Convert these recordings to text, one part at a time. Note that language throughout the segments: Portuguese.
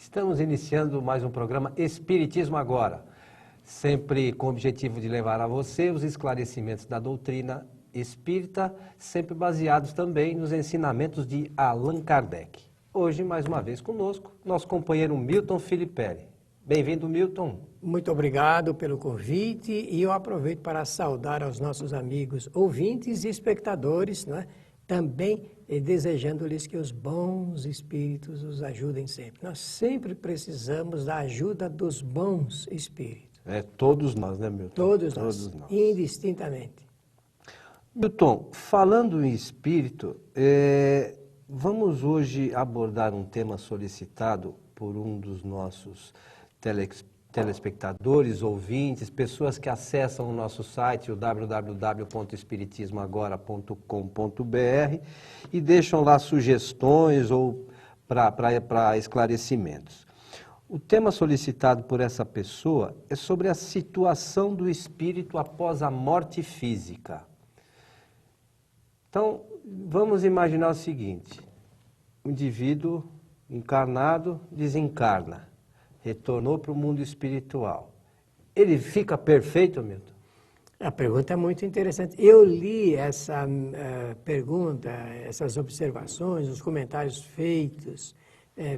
Estamos iniciando mais um programa Espiritismo Agora, sempre com o objetivo de levar a você os esclarecimentos da doutrina espírita, sempre baseados também nos ensinamentos de Allan Kardec. Hoje, mais uma vez conosco, nosso companheiro Milton Filipelli. Bem-vindo, Milton. Muito obrigado pelo convite e eu aproveito para saudar aos nossos amigos ouvintes e espectadores, não é? Também desejando-lhes que os bons espíritos os ajudem sempre. Nós sempre precisamos da ajuda dos bons espíritos. Todos nós, né, Milton? Todos nós, indistintamente. Milton, falando em espírito, vamos hoje abordar um tema solicitado por um dos nossos telespectadores, ouvintes, pessoas que acessam o nosso site, o www.espiritismoagora.com.br, e deixam lá sugestões ou para esclarecimentos. O tema solicitado por essa pessoa é sobre a situação do espírito após a morte física. Então, vamos imaginar o seguinte: o indivíduo encarnado desencarna, retornou para o mundo espiritual. Ele fica perfeito, Milton? A pergunta é muito interessante. Eu li essa pergunta, essas observações, os comentários feitos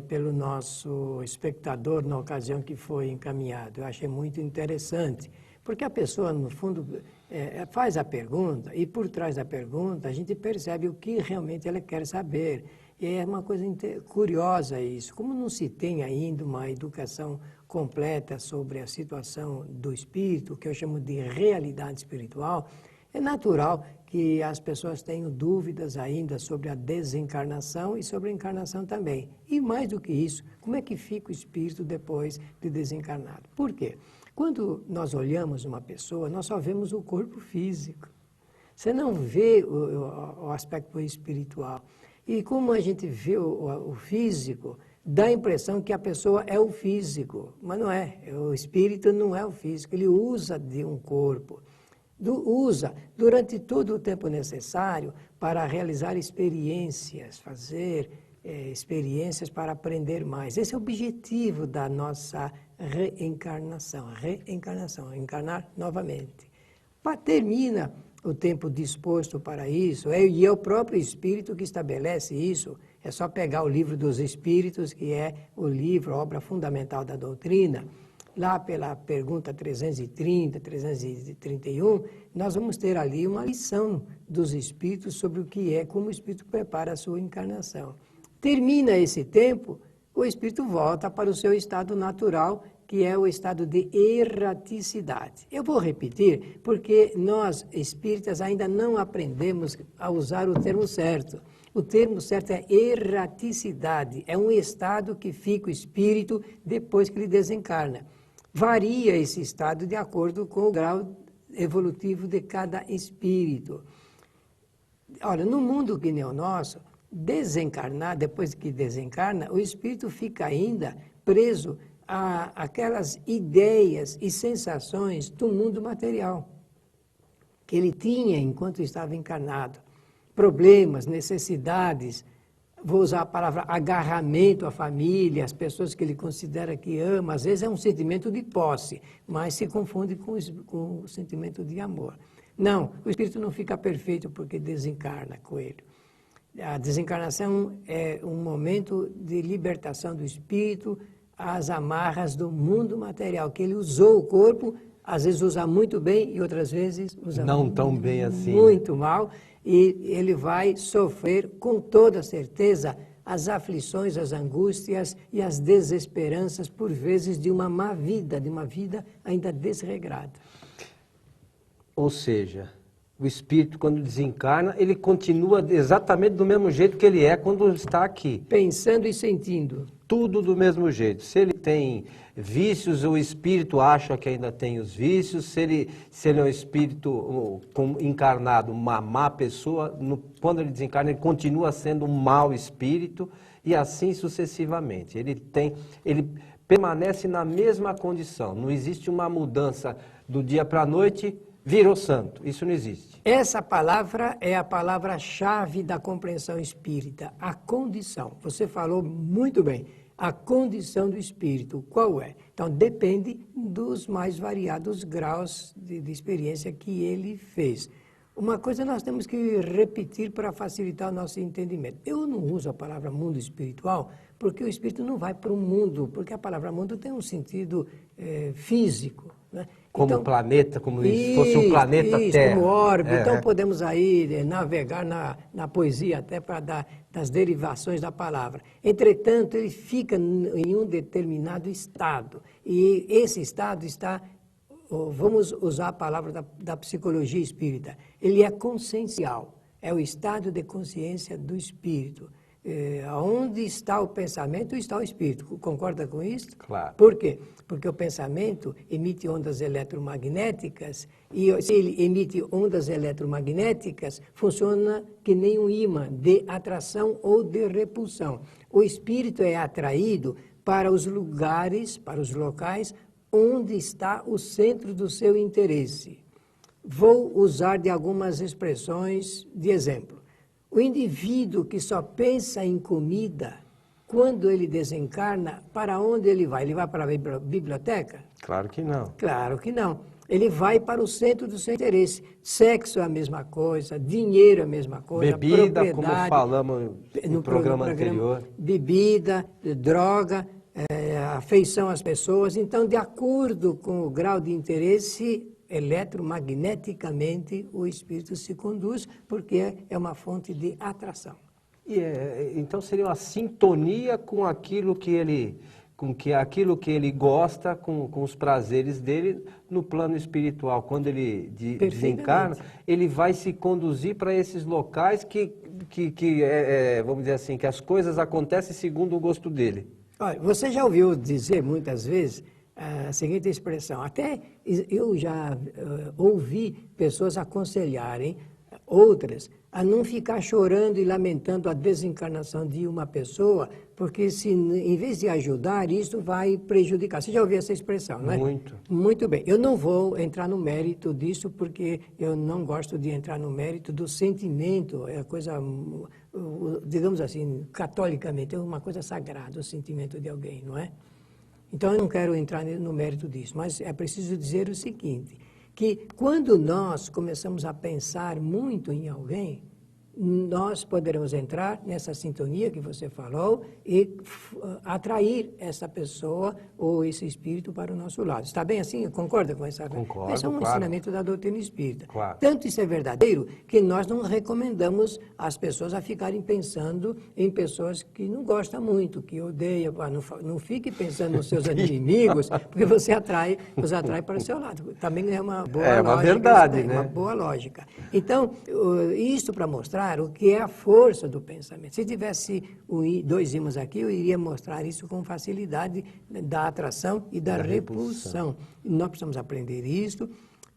pelo nosso espectador na ocasião que foi encaminhado. Eu achei muito interessante, porque a pessoa, no fundo, faz a pergunta e por trás da pergunta a gente percebe o que realmente ela quer saber. E é uma coisa curiosa isso. Como não se tem ainda uma educação completa sobre a situação do espírito, que eu chamo de realidade espiritual, é natural que as pessoas tenham dúvidas ainda sobre a desencarnação e sobre a encarnação também. E mais do que isso, como é que fica o espírito depois de desencarnado? Por quê? Quando nós olhamos uma pessoa, nós só vemos o corpo físico. Você não vê o aspecto espiritual. E como a gente vê o físico, dá a impressão que a pessoa é o físico, mas não é. O espírito não é o físico, ele usa de um corpo. Usa durante todo o tempo necessário para realizar experiências, fazer experiências para aprender mais. Esse é o objetivo da nossa reencarnação, encarnar novamente. Termina o tempo disposto para isso, e é o próprio Espírito que estabelece isso. É só pegar o Livro dos Espíritos, que é o livro, a obra fundamental da doutrina. Lá pela pergunta 330, 331, nós vamos ter ali uma lição dos Espíritos sobre o que é, como o Espírito prepara a sua encarnação. Termina esse tempo, o Espírito volta para o seu estado natural, que é o estado de erraticidade. Eu vou repetir, porque nós, espíritas, ainda não aprendemos a usar o termo certo. O termo certo é erraticidade. É um estado que fica o espírito depois que ele desencarna. Varia esse estado de acordo com o grau evolutivo de cada espírito. Olha, no mundo que nem o nosso, desencarnar, depois que desencarna, o espírito fica ainda preso aquelas ideias e sensações do mundo material que ele tinha enquanto estava encarnado. Problemas, necessidades, vou usar a palavra agarramento à família, as pessoas que ele considera que ama, às vezes é um sentimento de posse, mas se confunde com o sentimento de amor. Não, o espírito não fica perfeito porque desencarna com ele. A desencarnação é um momento de libertação do espírito às amarras do mundo material, que ele usou o corpo, às vezes usa muito bem e outras vezes usa não tão bem assim, muito mal, e ele vai sofrer com toda certeza as aflições, as angústias e as desesperanças, por vezes, de uma má vida, de uma vida ainda desregrada. Ou seja, o espírito, quando desencarna, ele continua exatamente do mesmo jeito que ele é quando está aqui. Pensando e sentindo. Tudo do mesmo jeito. Se ele tem vícios, o espírito acha que ainda tem os vícios. Se ele é um espírito encarnado, uma má pessoa, quando ele desencarna, ele continua sendo um mau espírito e assim sucessivamente. Ele permanece na mesma condição. Não existe uma mudança do dia para a noite, virou santo. Isso não existe. Essa palavra é a palavra-chave da compreensão espírita, a condição. Você falou muito bem. a condição do espírito. Qual é? Então, depende dos mais variados graus de experiência que ele fez. Uma coisa nós temos que repetir para facilitar o nosso entendimento. Eu não uso a palavra mundo espiritual porque o espírito não vai para o mundo, porque a palavra mundo tem um sentido físico, né? Como então, planeta, como se fosse um planeta Terra. Como órbita. Então podemos aí navegar na poesia até para dar das derivações da palavra. Entretanto, ele fica em um determinado estado. E esse estado está, vamos usar a palavra da psicologia espírita, ele é consciencial, é o estado de consciência do espírito. Onde está o pensamento, está o espírito. Concorda com isso? Claro. Por quê? Porque o pensamento emite ondas eletromagnéticas e se ele emite ondas eletromagnéticas, funciona que nem um ímã de atração ou de repulsão. O espírito é atraído para os lugares, para os locais onde está o centro do seu interesse. Vou usar de algumas expressões de exemplo. O indivíduo que só pensa em comida, quando ele desencarna, para onde ele vai? Ele vai para a biblioteca? Claro que não. Claro que não. Ele vai para o centro do seu interesse. Sexo é a mesma coisa, dinheiro é a mesma coisa, bebida, como falamos no programa anterior. Bebida, droga, afeição às pessoas. Então, de acordo com o grau de interesse, eletromagneticamente o espírito se conduz, porque é uma fonte de atração. Então seria uma sintonia com aquilo que ele gosta, com os prazeres dele no plano espiritual. Quando ele desencarna, ele vai se conduzir para esses locais que vamos dizer assim, que as coisas acontecem segundo o gosto dele. Olha, você já ouviu dizer muitas vezes a seguinte expressão, até eu já ouvi pessoas aconselharem outras a não ficar chorando e lamentando a desencarnação de uma pessoa, porque se em vez de ajudar, isso vai prejudicar. Você já ouviu essa expressão, não é? Muito. Muito bem. Eu não vou entrar no mérito disso, porque eu não gosto de entrar no mérito do sentimento, é coisa, digamos assim, catolicamente, é uma coisa sagrada o sentimento de alguém, não é? Então, eu não quero entrar no mérito disso, mas é preciso dizer o seguinte, que quando nós começamos a pensar muito em alguém, nós poderemos entrar nessa sintonia que você falou e atrair essa pessoa ou esse espírito para o nosso lado. Está bem assim? Concorda com essa? Concordo, esse é um ensinamento da doutrina espírita. Claro. Tanto isso é verdadeiro que nós não recomendamos as pessoas a ficarem pensando em pessoas que não gostam muito, que odeiam. Não fique pensando nos seus inimigos, porque você os atrai para o seu lado. Também é uma boa lógica. É uma verdade, né? Uma boa lógica. Então, isso para mostrar o que é a força do pensamento. Se tivesse dois ímãs aqui, eu iria mostrar isso com facilidade da atração e da repulsão. Nós precisamos aprender isso,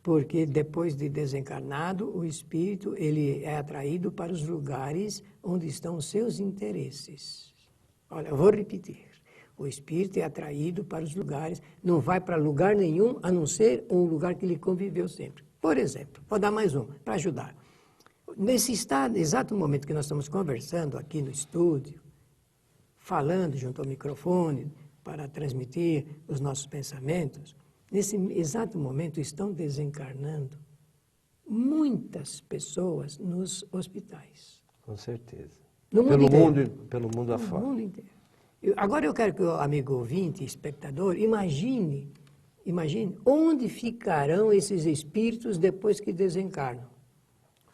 porque depois de desencarnado, o espírito ele é atraído para os lugares onde estão os seus interesses. Olha, eu vou repetir. O espírito é atraído para os lugares, não vai para lugar nenhum, a não ser um lugar que ele conviveu sempre. Por exemplo, vou dar mais um, para ajudar. Nesse exato momento que nós estamos conversando aqui no estúdio, falando junto ao microfone para transmitir os nossos pensamentos, nesse exato momento estão desencarnando muitas pessoas nos hospitais. Com certeza. Pelo mundo afora. No mundo inteiro. Agora eu quero que o amigo ouvinte, espectador, imagine onde ficarão esses espíritos depois que desencarnam.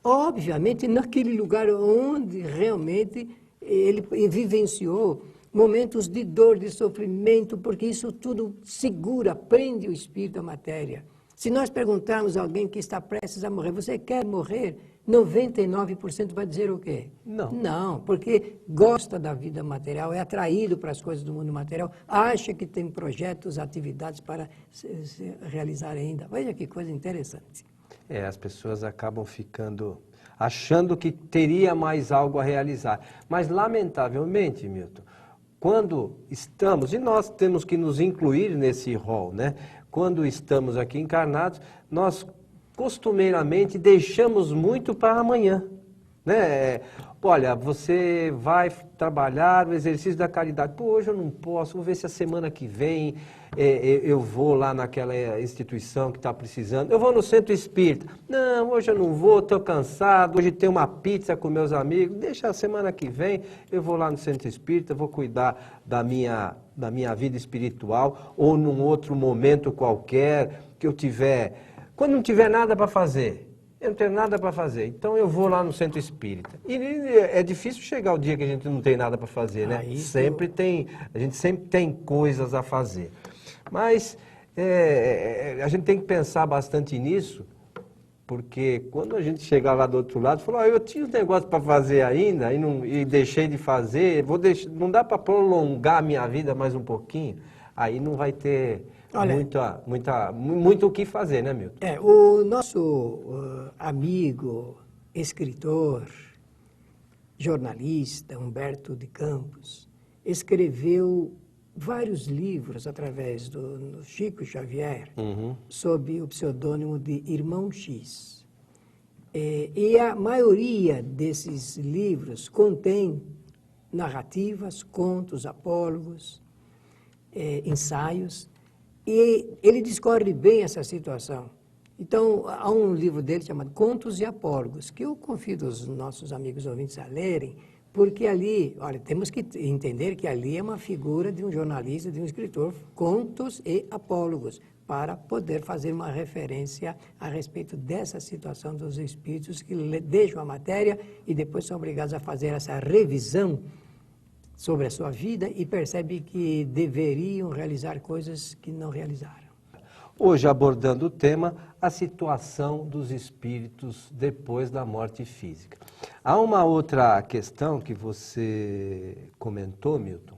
Obviamente, naquele lugar onde realmente ele vivenciou momentos de dor, de sofrimento, porque isso tudo segura, prende o espírito à matéria. Se nós perguntarmos a alguém que está prestes a morrer, você quer morrer? 99% vai dizer o quê? Não. Não, porque gosta da vida material, é atraído para as coisas do mundo material, acha que tem projetos, atividades para se realizar ainda. Veja que coisa interessante. As pessoas acabam achando que teria mais algo a realizar. Mas, lamentavelmente, Milton, quando estamos, e nós temos que nos incluir nesse rol, né? Quando estamos aqui encarnados, nós costumeiramente deixamos muito para amanhã. Né? Olha, você vai trabalhar o exercício da caridade. Pô, hoje eu não posso, vou ver se a semana que vem eu vou lá naquela instituição que está precisando. Eu vou no centro espírita. Não, hoje eu não vou, estou cansado, hoje tem uma pizza com meus amigos. Deixa a semana que vem, eu vou lá no centro espírita, vou cuidar da minha vida espiritual, ou num outro momento qualquer que eu tiver. Quando não tiver nada para fazer. Eu não tenho nada para fazer, então eu vou lá no centro espírita. E é difícil chegar o dia que a gente não tem nada para fazer, né? A gente sempre tem coisas a fazer. Mas a gente tem que pensar bastante nisso, porque quando a gente chegar lá do outro lado, falar, eu tinha um negócio para fazer ainda e deixei de fazer, não dá para prolongar a minha vida mais um pouquinho, aí não vai ter... Olha, muito o que fazer, né, Milton? O nosso amigo, escritor, jornalista, Humberto de Campos, escreveu vários livros através do Chico Xavier, sob o pseudônimo de Irmão X. E a maioria desses livros contém narrativas, contos, apólogos, ensaios, e ele discorre bem essa situação. Então, há um livro dele chamado Contos e Apólogos, que eu convido os nossos amigos ouvintes a lerem, porque ali, olha, temos que entender que ali é uma figura de um jornalista, de um escritor, contos e apólogos, para poder fazer uma referência a respeito dessa situação dos espíritos que deixam a matéria e depois são obrigados a fazer essa revisão sobre a sua vida e percebe que deveriam realizar coisas que não realizaram. Hoje, abordando o tema, a situação dos espíritos depois da morte física. Há uma outra questão que você comentou, Milton,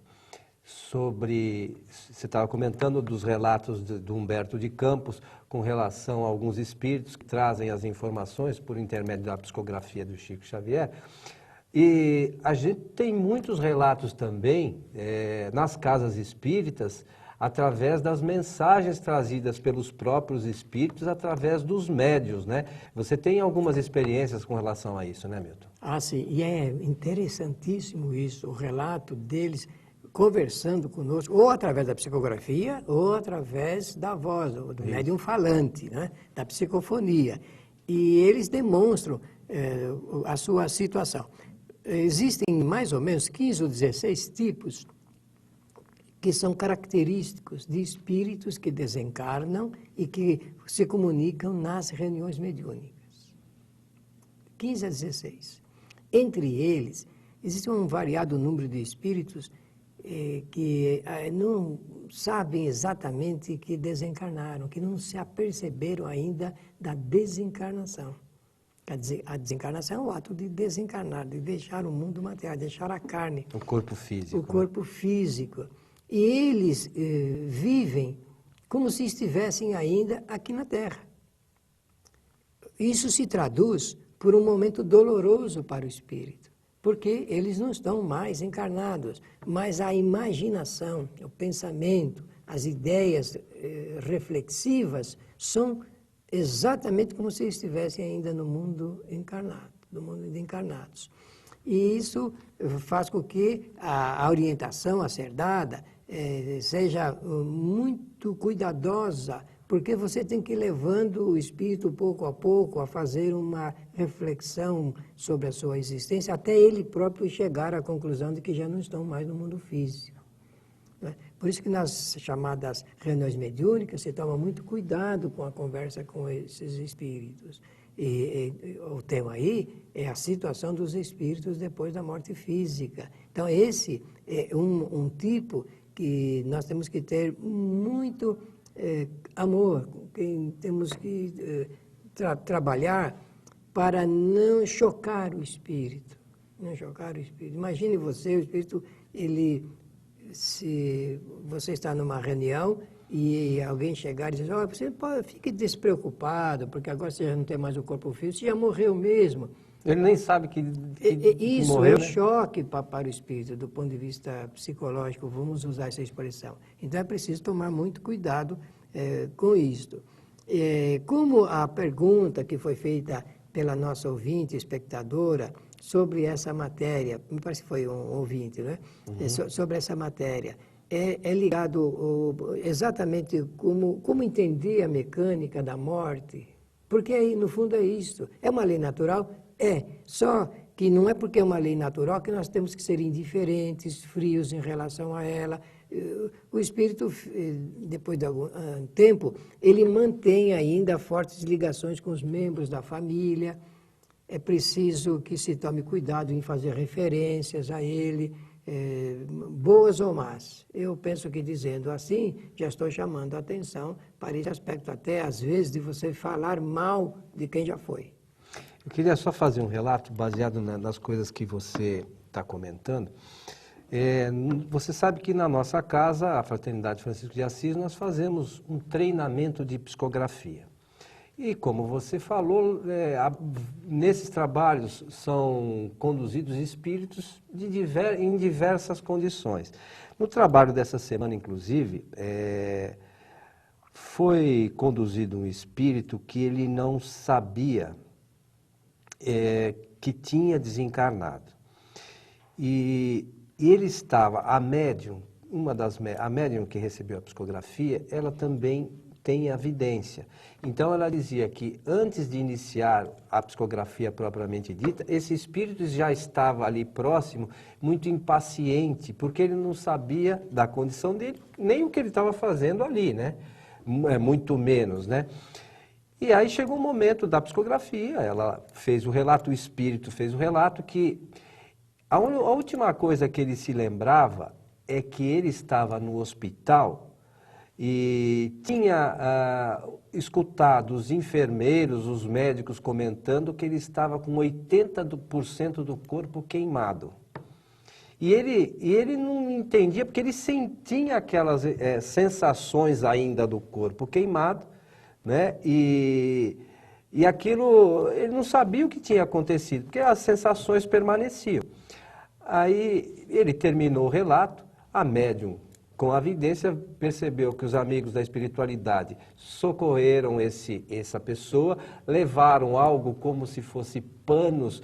sobre... Você estava comentando dos relatos do Humberto de Campos com relação a alguns espíritos que trazem as informações por intermédio da psicografia do Chico Xavier. E a gente tem muitos relatos também nas casas espíritas, através das mensagens trazidas pelos próprios espíritos, através dos médiuns, né? Você tem algumas experiências com relação a isso, né, Milton? Ah, sim. E é interessantíssimo isso, o relato deles conversando conosco, ou através da psicografia, ou através da voz, do médium falante, né? Da psicofonia. E eles demonstram a sua situação. Existem mais ou menos 15 ou 16 tipos que são característicos de espíritos que desencarnam e que se comunicam nas reuniões mediúnicas. 15 a 16. Entre eles, existe um variado número de espíritos que não sabem exatamente que desencarnaram, que não se aperceberam ainda da desencarnação. Quer dizer, a desencarnação é o ato de desencarnar, de deixar o mundo material, deixar a carne. O corpo físico. O corpo físico. E eles vivem como se estivessem ainda aqui na Terra. Isso se traduz por um momento doloroso para o espírito, porque eles não estão mais encarnados, mas a imaginação, o pensamento, as ideias reflexivas são exatamente como se estivessem ainda no mundo encarnado, no mundo de encarnados. E isso faz com que a orientação a ser dada seja muito cuidadosa, porque você tem que ir levando o espírito pouco a pouco a fazer uma reflexão sobre a sua existência, até ele próprio chegar à conclusão de que já não estão mais no mundo físico. Por isso que nas chamadas reuniões mediúnicas se toma muito cuidado com a conversa com esses espíritos. E o tema aí é a situação dos espíritos depois da morte física. Então esse é um tipo que nós temos que ter muito amor, que temos que trabalhar para não chocar o espírito. Não chocar o espírito. Imagine você, o espírito, se você está numa reunião e alguém chegar e dizer, fique despreocupado, porque agora você já não tem mais o corpo físico, você já morreu mesmo. Ele nem sabe que isso morreu, é um né? choque para o espírito, do ponto de vista psicológico, vamos usar essa expressão. Então é preciso tomar muito cuidado com isto. Como a pergunta que foi feita pela nossa ouvinte, espectadora, sobre essa matéria, me parece que foi um ouvinte, né? Sobre essa matéria. É ligado exatamente como entender a mecânica da morte, porque aí, no fundo é isso. É uma lei natural? É. Só que não é porque é uma lei natural que nós temos que ser indiferentes, frios em relação a ela. O espírito, depois de algum tempo, ele mantém ainda fortes ligações com os membros da família. É preciso que se tome cuidado em fazer referências a ele, boas ou más. Eu penso que dizendo assim, já estou chamando a atenção para esse aspecto até, às vezes, de você falar mal de quem já foi. Eu queria só fazer um relato baseado nas coisas que você está comentando. Você sabe que na nossa casa, a Fraternidade Francisco de Assis, nós fazemos um treinamento de psicografia. E como você falou, nesses trabalhos são conduzidos espíritos em diversas condições. No trabalho dessa semana, inclusive, foi conduzido um espírito que ele não sabia que tinha desencarnado. E ele estava, a médium que recebeu a psicografia, ela também tem a vidência. Então ela dizia que antes de iniciar a psicografia propriamente dita, esse espírito já estava ali próximo, muito impaciente, porque ele não sabia da condição dele, nem o que ele estava fazendo ali, né? Muito menos, né? E aí chegou o momento da psicografia, ela fez o relato, o espírito fez o relato que a última coisa que ele se lembrava é que ele estava no hospital e tinha escutado os enfermeiros, os médicos comentando que ele estava com 80% do corpo queimado. E ele não entendia, porque ele sentia aquelas sensações ainda do corpo queimado, né? E aquilo, ele não sabia o que tinha acontecido, porque as sensações permaneciam. Aí ele terminou o relato, a médium, com a vidência, percebeu que os amigos da espiritualidade socorreram essa pessoa, levaram algo como se fosse panos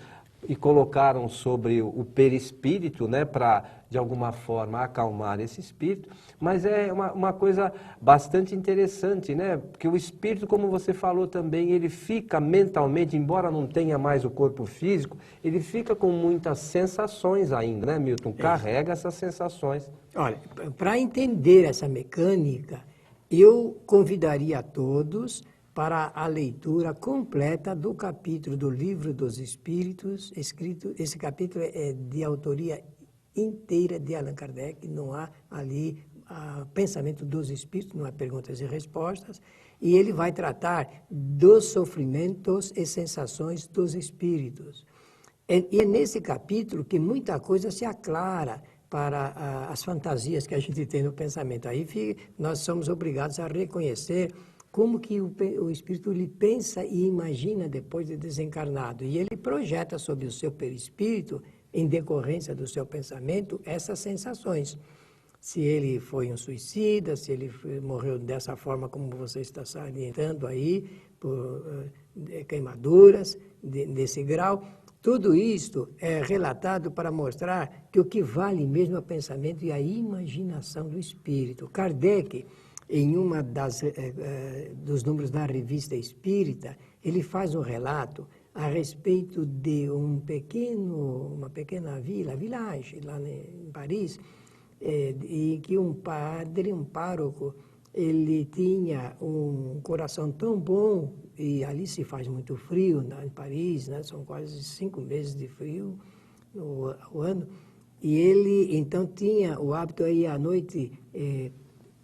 e colocaram sobre o perispírito, né, para, de alguma forma, acalmar esse espírito. Mas é uma coisa bastante interessante, né, porque o espírito, como você falou também, ele fica mentalmente, embora não tenha mais o corpo físico, ele fica com muitas sensações ainda, né, Milton? Carrega essas sensações. Olha, para entender essa mecânica, eu convidaria a todos para a leitura completa do capítulo do Livro dos Espíritos, escrito, esse capítulo é de autoria inteira de Allan Kardec, não há ali pensamento dos espíritos, não há perguntas e respostas, e ele vai tratar dos sofrimentos e sensações dos espíritos. E é nesse capítulo que muita coisa se aclara para as fantasias que a gente tem no pensamento. Aí nós somos obrigados a reconhecer como que o espírito ele pensa e imagina depois de desencarnado. E ele projeta sobre o seu perispírito, em decorrência do seu pensamento, essas sensações. Se ele foi um suicida, se ele morreu dessa forma como você está salientando aí, por queimaduras desse grau. Tudo isto é relatado para mostrar que o que vale mesmo é o pensamento e a imaginação do espírito. Kardec, em uma dos números da Revista Espírita, ele faz um relato a respeito de uma pequena village lá em Paris, em que um padre, um pároco, ele tinha um coração tão bom, e ali se faz muito frio, em Paris, né? São quase 5 meses de frio no ano, e ele então tinha o hábito aí à noite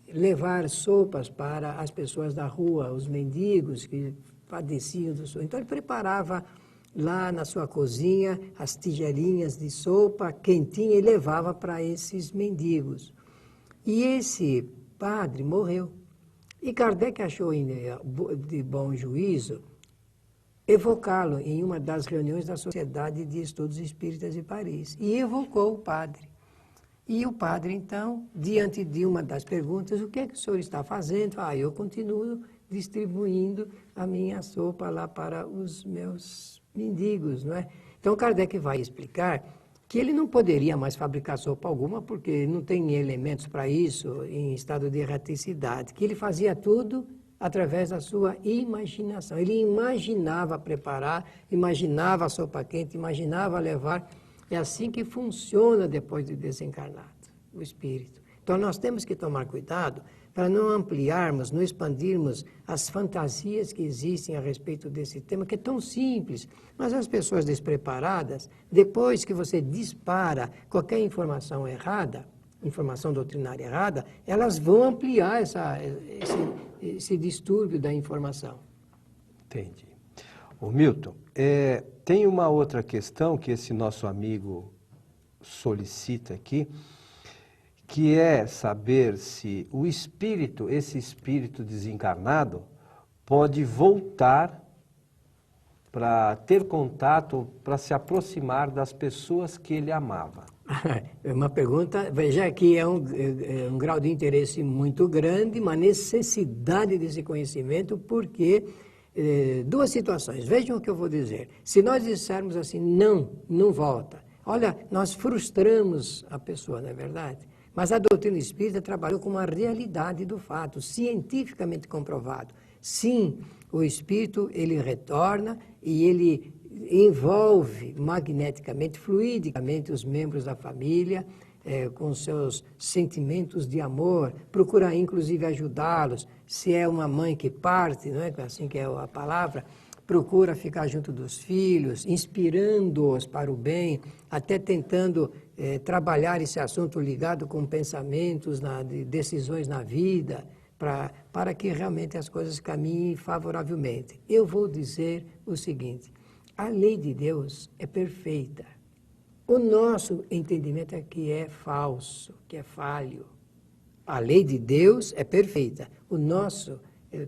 levar sopas para as pessoas da rua, os mendigos que padeciam do sono. Então ele preparava lá na sua cozinha as tigelinhas de sopa quentinha e levava para esses mendigos. E esse padre morreu. E Kardec achou de bom juízo evocá-lo em uma das reuniões da Sociedade de Estudos Espíritas de Paris. E evocou o padre. E o padre, então, diante de uma das perguntas, o que é que o senhor está fazendo? Eu continuo distribuindo a minha sopa lá para os meus mendigos, não é? Então Kardec vai explicar que ele não poderia mais fabricar sopa alguma, porque não tem elementos para isso em estado de erraticidade, que ele fazia tudo através da sua imaginação. Ele imaginava preparar, imaginava a sopa quente, imaginava levar. É assim que funciona depois de desencarnado, o espírito. Então nós temos que tomar cuidado para não ampliarmos, não expandirmos as fantasias que existem a respeito desse tema, que é tão simples. Mas as pessoas despreparadas, depois que você dispara qualquer informação errada, informação doutrinária errada, elas vão ampliar esse distúrbio da informação. Entendi. Ô Milton, tem uma outra questão que esse nosso amigo solicita aqui, que é saber se o espírito, esse espírito desencarnado, pode voltar para ter contato, para se aproximar das pessoas que ele amava. É uma pergunta, veja que é um grau de interesse muito grande, uma necessidade desse conhecimento, porque duas situações. Vejam o que eu vou dizer. Se nós dissermos assim, não volta. Olha, nós frustramos a pessoa, não é verdade? Mas a doutrina espírita trabalhou com uma realidade do fato, cientificamente comprovado. Sim, o espírito, ele retorna e ele envolve magneticamente, fluidicamente os membros da família, com seus sentimentos de amor, procura inclusive ajudá-los. Se é uma mãe que parte, não é assim que é a palavra, procura ficar junto dos filhos, inspirando-os para o bem, até tentando trabalhar esse assunto ligado com pensamentos, de decisões na vida, para que realmente as coisas caminhem favoravelmente. Eu vou dizer o seguinte, a lei de Deus é perfeita. O nosso entendimento é que é falso, que é falho. A lei de Deus é perfeita. O nosso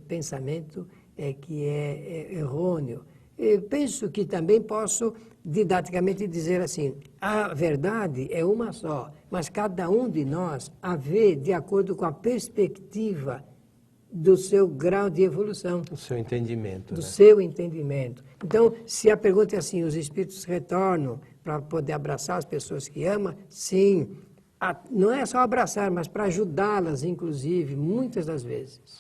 pensamento é que é errôneo. Eu penso que também posso didaticamente dizer assim, a verdade é uma só, mas cada um de nós a vê de acordo com a perspectiva do seu grau de evolução. Do seu entendimento. Do seu entendimento. Então, se a pergunta é assim, os espíritos retornam para poder abraçar as pessoas que ama, sim. Não é só abraçar, mas para ajudá-las, inclusive, muitas das vezes.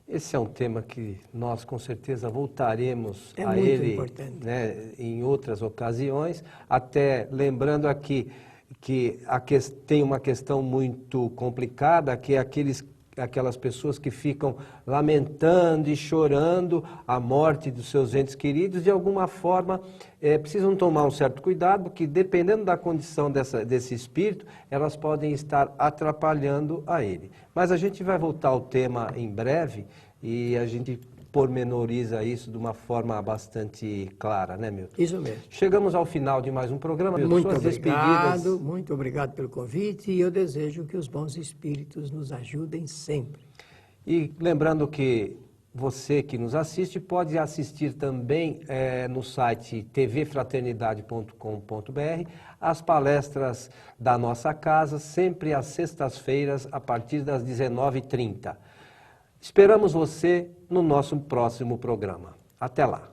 Esse é um tema que nós, com certeza, voltaremos a muito ele, importante. Em outras ocasiões, até lembrando aqui que tem uma questão muito complicada, que é aquelas pessoas que ficam lamentando e chorando a morte dos seus entes queridos, de alguma forma precisam tomar um certo cuidado, porque dependendo da condição desse espírito, elas podem estar atrapalhando a ele. Mas a gente vai voltar ao tema em breve e a gente pormenoriza isso de uma forma bastante clara, né, Milton? Isso mesmo. Chegamos ao final de mais um programa. Milton, muito obrigado pelo convite e eu desejo que os bons espíritos nos ajudem sempre. E lembrando que você que nos assiste pode assistir também no site tvfraternidade.com.br as palestras da nossa casa, sempre às sextas-feiras, a partir das 19h30. Esperamos você no nosso próximo programa. Até lá!